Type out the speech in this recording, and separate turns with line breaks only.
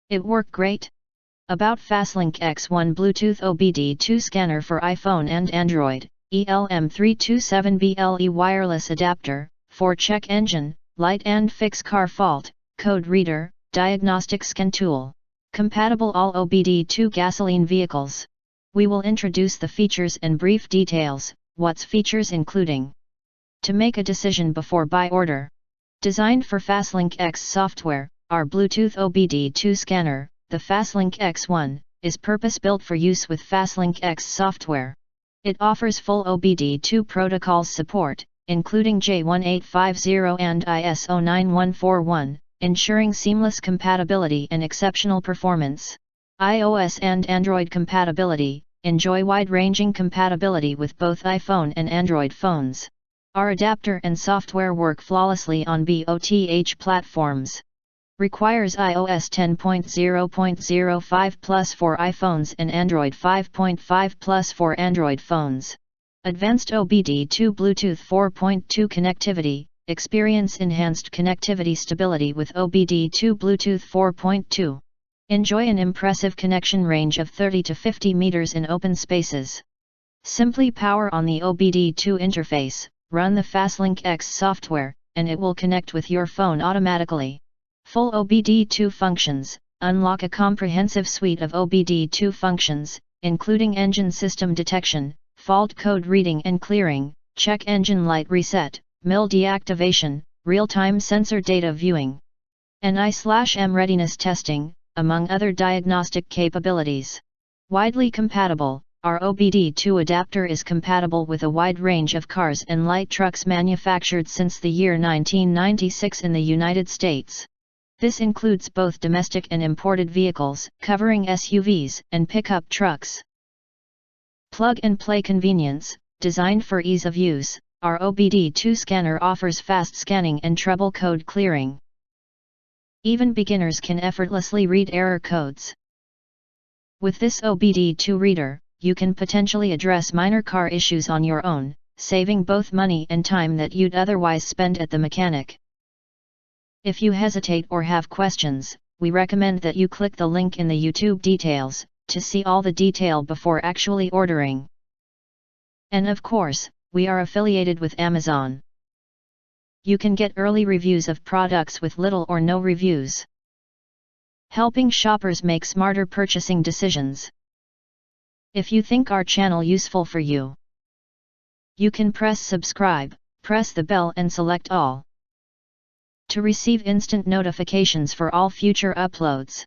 It worked great. About FASLINK X1 Bluetooth OBD2 scanner for iPhone and Android, ELM327BLE wireless adapter, for check engine, light and fix car fault, code reader, diagnostic scan tool. Compatible all OBD2 gasoline vehicles. We will introduce the features and brief details, what's features including. To make a decision before buy order. Designed for FASLINK X software, our Bluetooth OBD2 scanner, the FASLINK X1, is purpose-built for use with FASLINK X software. It offers full OBD2 protocols support, including J1850 and ISO 9141, ensuring seamless compatibility and exceptional performance. iOS and Android compatibility. Enjoy wide-ranging compatibility with both iPhone and Android phones. Our adapter and software work flawlessly on OBDII platforms. Requires iOS 10.0.05 Plus for iPhones and Android 5.5 Plus for Android phones. Advanced OBD2 Bluetooth 4.2 connectivity. Experience enhanced connectivity stability with OBD2 Bluetooth 4.2. Enjoy an impressive connection range of 30 to 50 meters in open spaces. Simply power on the OBD2 interface, run the FASLINK X software, and it will connect with your phone automatically. Full OBD2 functions. Unlock a comprehensive suite of OBD2 functions, including engine system detection, fault code reading and clearing, check engine light reset, MIL deactivation, real-time sensor data viewing, and I/M readiness testing, among other diagnostic capabilities. Widely compatible, our OBD2 adapter is compatible with a wide range of cars and light trucks manufactured since the year 1996 in the United States. This includes both domestic and imported vehicles, covering SUVs and pickup trucks. Plug-and-play convenience. Designed for ease of use, our OBD2 scanner offers fast scanning and trouble code clearing. Even beginners can effortlessly read error codes. With this OBD2 reader, you can potentially address minor car issues on your own, saving both money and time that you'd otherwise spend at the mechanic. If you hesitate or have questions, we recommend that you click the link in the YouTube details, to see all the detail before actually ordering. And of course, we are affiliated with Amazon. You can get early reviews of products with little or no reviews, helping shoppers make smarter purchasing decisions. If you think our channel useful for you, you can press subscribe, press the bell and select all to receive instant notifications for all future uploads.